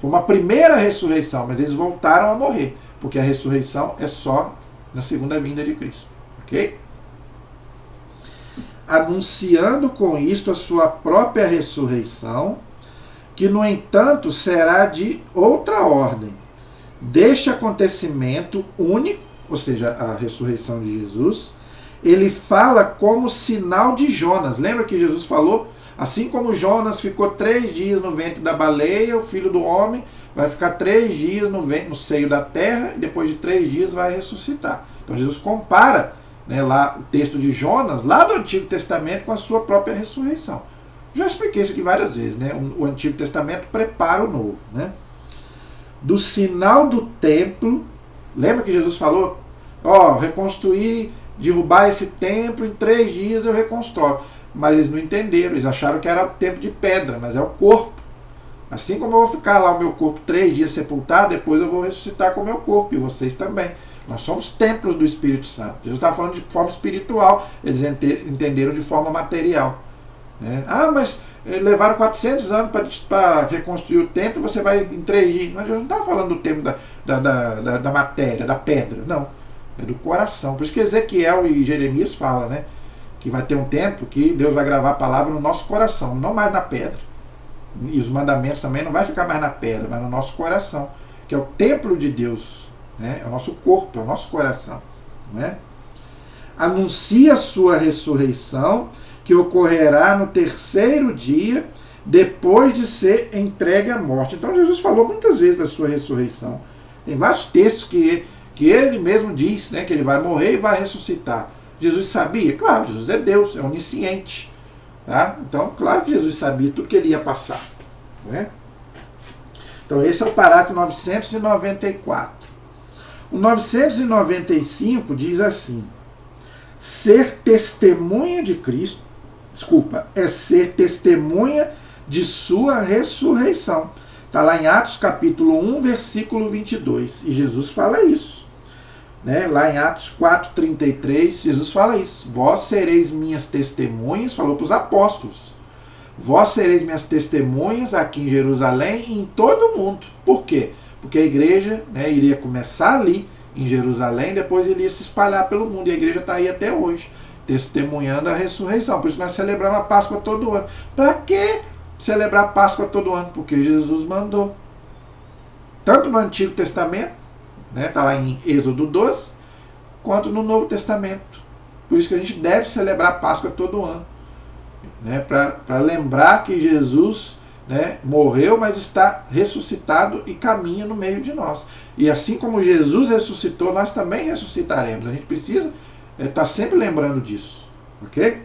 S1: Foi uma primeira ressurreição, mas eles voltaram a morrer, porque a ressurreição é só na segunda vinda de Cristo. Ok? Anunciando com isto a sua própria ressurreição, que no entanto será de outra ordem. Deste acontecimento único, ou seja, a ressurreição de Jesus, ele fala como sinal de Jonas. Lembra que Jesus falou? Assim como Jonas ficou 3 dias no ventre da baleia, o Filho do Homem vai ficar 3 dias no seio da terra e depois de 3 dias vai ressuscitar. Então Jesus compara, né, lá o texto de Jonas, lá do Antigo Testamento, com a sua própria ressurreição. Já expliquei isso aqui várias vezes, né? O Antigo Testamento prepara o Novo, né? Do sinal do templo, lembra que Jesus falou? Reconstruir, derrubar esse templo, em 3 dias eu reconstrói. Mas eles não entenderam, eles acharam que era o templo de pedra, mas é o corpo. Assim como eu vou ficar lá o meu corpo 3 dias sepultado, depois eu vou ressuscitar com o meu corpo, e vocês também. Nós somos templos do Espírito Santo. Jesus está falando de forma espiritual, eles entenderam de forma material. Né? Mas levaram 400 anos para reconstruir o templo, você vai em 3 dias. Mas Jesus não está falando do templo da matéria, da pedra, não. É do coração. Por isso que Ezequiel e Jeremias falam, né? Que vai ter um tempo que Deus vai gravar a palavra no nosso coração, não mais na pedra. E os mandamentos também não vai ficar mais na pedra, mas no nosso coração, que é o templo de Deus, né? É o nosso corpo, é o nosso coração, né? Anuncia a sua ressurreição, que ocorrerá no 3º dia, depois de ser entregue à morte. Então Jesus falou muitas vezes da sua ressurreição. Tem vários textos que ele mesmo diz, né, que ele vai morrer e vai ressuscitar. Jesus sabia? Claro, Jesus é Deus, é onisciente. Tá? Então, claro que Jesus sabia tudo que ele ia passar. Né? Então, esse é o parágrafo 994. O 995 diz assim: ser testemunha de Cristo, é ser testemunha de sua ressurreição. Está lá em Atos capítulo 1, versículo 22. E Jesus fala isso. Né? Lá em Atos 4,33, Jesus fala isso. Vós sereis minhas testemunhas, falou para os apóstolos. Vós sereis minhas testemunhas aqui em Jerusalém e em todo o mundo. Por quê? Porque a igreja, né, iria começar ali em Jerusalém, depois iria se espalhar pelo mundo. E a igreja está aí até hoje, testemunhando a ressurreição. Por isso nós celebramos a Páscoa todo ano. Para que celebrar a Páscoa todo ano? Porque Jesus mandou. Tanto no Antigo Testamento, está lá em Êxodo 12, quanto no Novo Testamento. Por isso que a gente deve celebrar a Páscoa todo ano, né, para lembrar que Jesus, né, morreu, mas está ressuscitado e caminha no meio de nós. E assim como Jesus ressuscitou, nós também ressuscitaremos. A gente precisa estar sempre lembrando disso. Ok?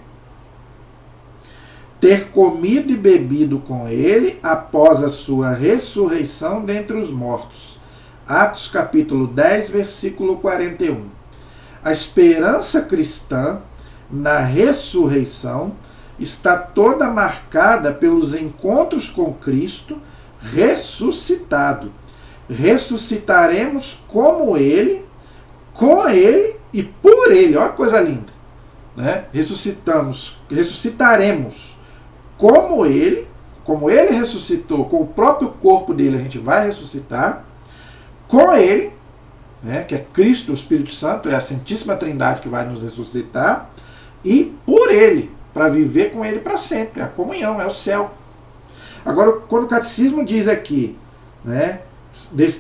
S1: Ter comido e bebido com ele após a sua ressurreição dentre os mortos. Atos capítulo 10, versículo 41. A esperança cristã na ressurreição está toda marcada pelos encontros com Cristo ressuscitado. Ressuscitaremos como Ele, com Ele e por Ele. Olha que coisa linda. Né? Ressuscitaremos como Ele ressuscitou, com o próprio corpo dele a gente vai ressuscitar, com Ele, né, que é Cristo, o Espírito Santo, é a Santíssima Trindade que vai nos ressuscitar, e por Ele, para viver com Ele para sempre. É a comunhão, é o céu. Agora, quando o Catecismo diz aqui, né,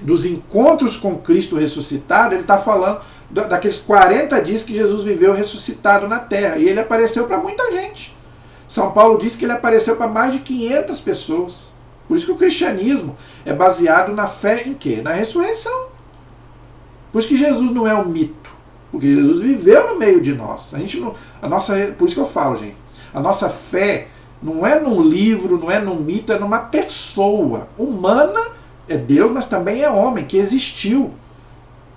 S1: dos encontros com Cristo ressuscitado, ele está falando daqueles 40 dias que Jesus viveu ressuscitado na terra. E ele apareceu para muita gente. São Paulo diz que ele apareceu para mais de 500 pessoas. Por isso que o cristianismo é baseado na fé em quê? Na ressurreição. Por isso que Jesus não é um mito. Porque Jesus viveu no meio de nós. Por isso que eu falo, gente, a nossa fé não é num livro, não é num mito, é numa pessoa humana. É Deus, mas também é homem, que existiu.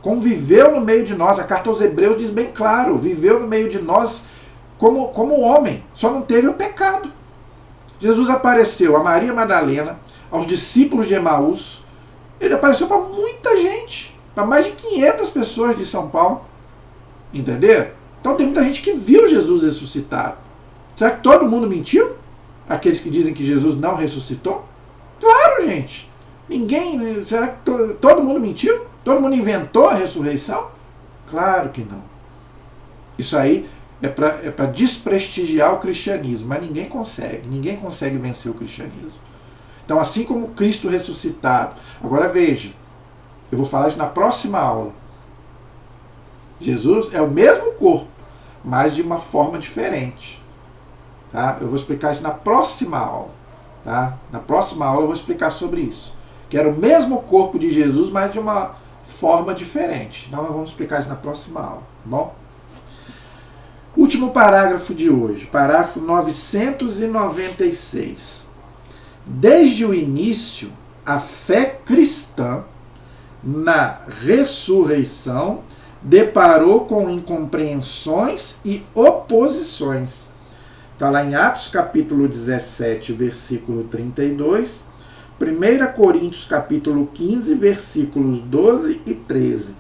S1: Conviveu no meio de nós. A carta aos Hebreus diz bem claro, viveu no meio de nós como homem, só não teve o pecado. Jesus apareceu a Maria Madalena, aos discípulos de Emaús, ele apareceu para muita gente, para mais de 500 pessoas de São Paulo. Entenderam? Então tem muita gente que viu Jesus ressuscitado. Será que todo mundo mentiu? Aqueles que dizem que Jesus não ressuscitou? Claro, gente. Ninguém. Será que todo mundo mentiu? Todo mundo inventou a ressurreição? Claro que não. Isso aí é para desprestigiar o cristianismo, mas ninguém consegue vencer o cristianismo. Então, assim como Cristo ressuscitado, agora veja, eu vou falar isso na próxima aula. Jesus é o mesmo corpo, mas de uma forma diferente. Tá? Eu vou explicar isso na próxima aula. Tá? Na próxima aula eu vou explicar sobre isso. Que era o mesmo corpo de Jesus, mas de uma forma diferente. Então nós vamos explicar isso na próxima aula. Tá bom? Último parágrafo de hoje, parágrafo 996. Desde o início, a fé cristã na ressurreição deparou com incompreensões e oposições. Está lá em Atos capítulo 17, versículo 32, 1 Coríntios capítulo 15, versículos 12 e 13.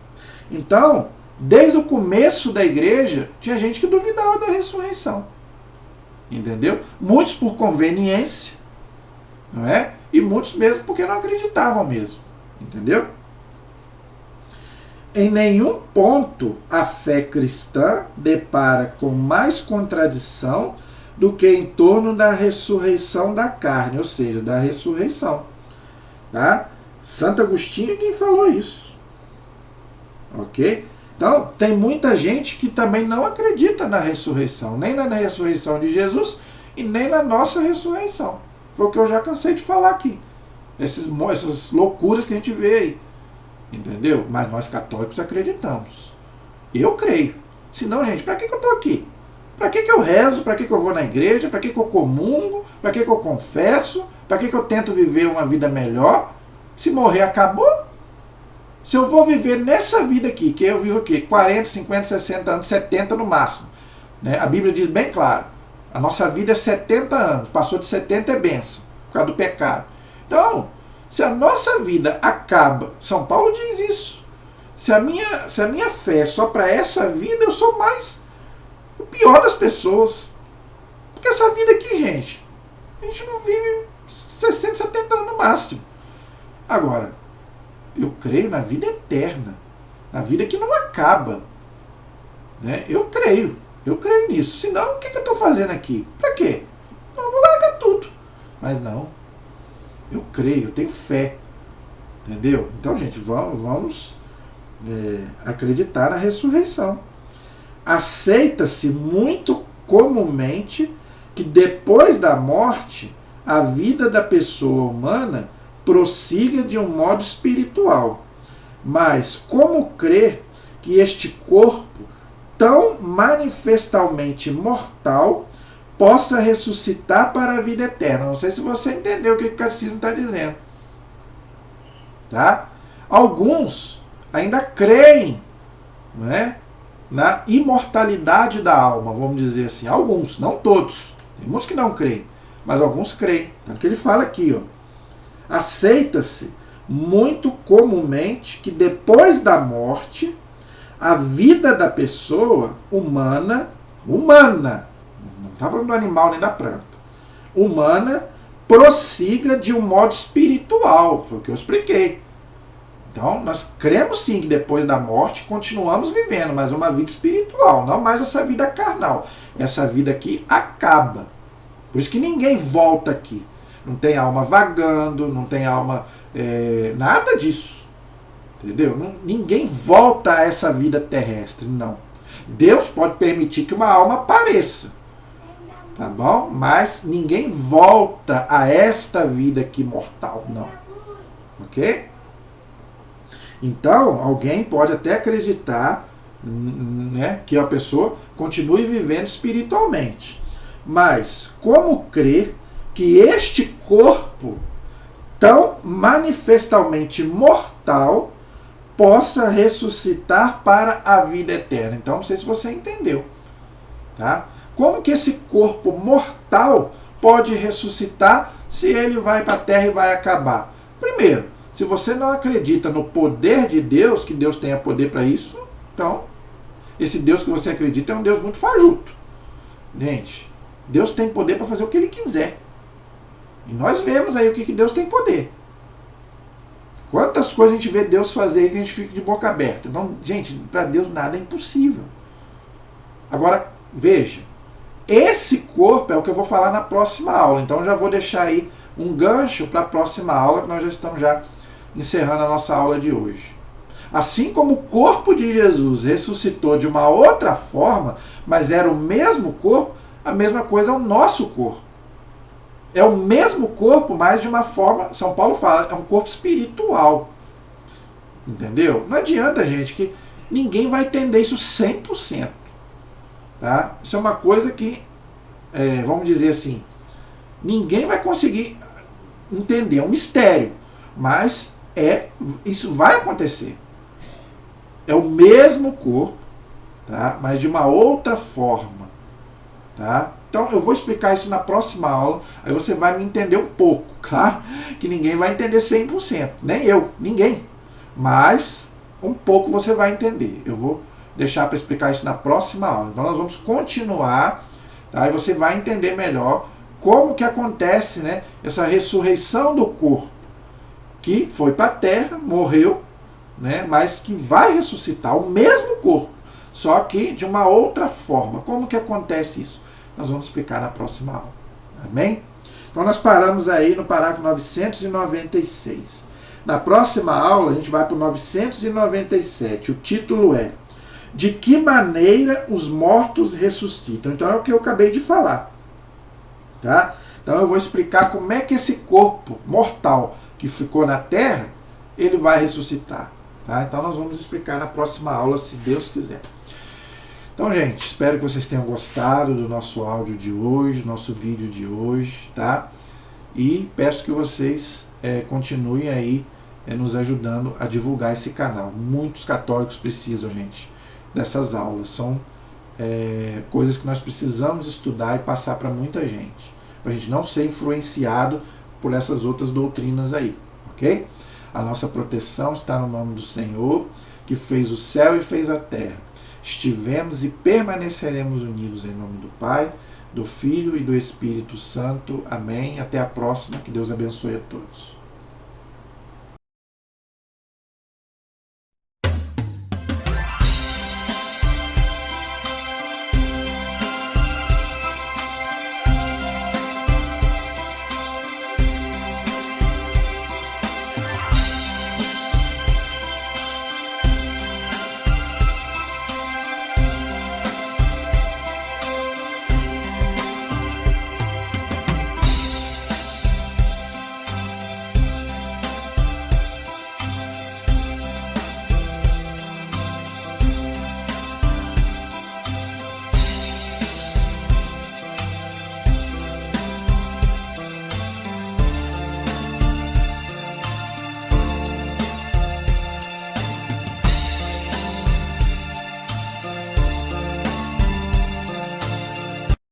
S1: Então, desde o começo da igreja, tinha gente que duvidava da ressurreição. Entendeu? Muitos por conveniência, não é? E muitos mesmo porque não acreditavam mesmo. Entendeu? Em nenhum ponto a fé cristã depara com mais contradição do que em torno da ressurreição da carne, ou seja, da ressurreição. Tá? Santo Agostinho quem falou isso. Ok? Então, tem muita gente que também não acredita na ressurreição, nem na ressurreição de Jesus e nem na nossa ressurreição. Foi o que eu já cansei de falar aqui. Essas loucuras que a gente vê aí. Entendeu? Mas nós católicos acreditamos. Eu creio. Senão, gente, para que eu estou aqui? Para que eu rezo? Para que eu vou na igreja? Para que eu comungo? Para que eu confesso? Para que eu tento viver uma vida melhor? Se morrer, acabou? Se eu vou viver nessa vida aqui, que eu vivo aqui, 40, 50, 60 anos, 70 no máximo. Né? A Bíblia diz bem claro. A nossa vida é 70 anos. Passou de 70 é bênção, por causa do pecado. Então, se a nossa vida acaba, São Paulo diz isso. Se a minha fé é só para essa vida, eu sou mais o pior das pessoas. Porque essa vida aqui, gente, a gente não vive 60, 70 anos no máximo. Agora, eu creio na vida eterna, na vida que não acaba. Né? Eu creio nisso. Senão, o que eu estou fazendo aqui? Para quê? Eu vou largar tudo. Mas não. Eu creio, eu tenho fé. Entendeu? Então, gente, vamos acreditar na ressurreição. Aceita-se muito comumente que depois da morte, a vida da pessoa humana prossiga de um modo espiritual. Mas como crer que este corpo, tão manifestamente mortal, possa ressuscitar para a vida eterna? Não sei se você entendeu o que o catecismo está dizendo. Tá? Alguns ainda creem, né, na imortalidade da alma, vamos dizer assim. Alguns, não todos. Tem muitos que não creem, mas alguns creem. Tanto que ele fala aqui, ó. Aceita-se muito comumente que depois da morte, a vida da pessoa humana, não está falando do animal nem da planta, humana, prossiga de um modo espiritual. Foi o que eu expliquei. Então, nós cremos sim que depois da morte continuamos vivendo, mas uma vida espiritual, não mais essa vida carnal. Essa vida aqui acaba. Por isso que ninguém volta aqui. Não tem alma vagando, não tem alma... nada disso. Entendeu? Ninguém volta a essa vida terrestre, não. Deus pode permitir que uma alma apareça. Tá bom? Mas ninguém volta a esta vida aqui mortal, não. Ok? Então, alguém pode até acreditar, né, que a pessoa continue vivendo espiritualmente. Mas como crer que este corpo, tão manifestamente mortal, possa ressuscitar para a vida eterna? Então, não sei se você entendeu. Tá? Como que esse corpo mortal pode ressuscitar se ele vai para a terra e vai acabar? Primeiro, se você não acredita no poder de Deus, que Deus tenha poder para isso, então, esse Deus que você acredita é um Deus muito fajuto. Gente, Deus tem poder para fazer o que Ele quiser. E nós vemos aí o que Deus tem poder. Quantas coisas a gente vê Deus fazer aí que a gente fica de boca aberta. Então, gente, para Deus nada é impossível. Agora, veja, esse corpo é o que eu vou falar na próxima aula. Então, eu já vou deixar aí um gancho para a próxima aula, que nós já estamos encerrando a nossa aula de hoje. Assim como o corpo de Jesus ressuscitou de uma outra forma, mas era o mesmo corpo, a mesma coisa é o nosso corpo. É o mesmo corpo, mas de uma forma, São Paulo fala, é um corpo espiritual. Entendeu? Não adianta, gente, que ninguém vai entender isso 100%. Tá? Isso é uma coisa que, vamos dizer assim, ninguém vai conseguir entender, é um mistério. Mas isso vai acontecer. É o mesmo corpo, tá? Mas de uma outra forma. Tá? Então eu vou explicar isso na próxima aula, aí você vai me entender um pouco. Claro que ninguém vai entender 100%, nem eu, ninguém. Mas um pouco você vai entender. Eu vou deixar para explicar isso na próxima aula. Então nós vamos continuar, tá? E você vai entender melhor como que acontece, né, essa ressurreição do corpo, que foi para a terra, morreu, né, mas que vai ressuscitar o mesmo corpo, só que de uma outra forma. Como que acontece isso? Nós vamos explicar na próxima aula. Amém? Então nós paramos aí no parágrafo 996. Na próxima aula a gente vai para o 997. O título é De que maneira os mortos ressuscitam? Então é o que eu acabei de falar. Tá? Então eu vou explicar como é que esse corpo mortal que ficou na terra, ele vai ressuscitar. Tá? Então nós vamos explicar na próxima aula, se Deus quiser. Então, gente, espero que vocês tenham gostado do nosso áudio de hoje, nosso vídeo de hoje, tá? E peço que vocês continuem aí nos ajudando a divulgar esse canal. Muitos católicos precisam, gente, dessas aulas. São coisas que nós precisamos estudar e passar para muita gente, para a gente não ser influenciado por essas outras doutrinas aí, ok? A nossa proteção está no nome do Senhor, que fez o céu e fez a terra. Estivemos e permaneceremos unidos em nome do Pai, do Filho e do Espírito Santo. Amém. Até a próxima. Que Deus abençoe a todos.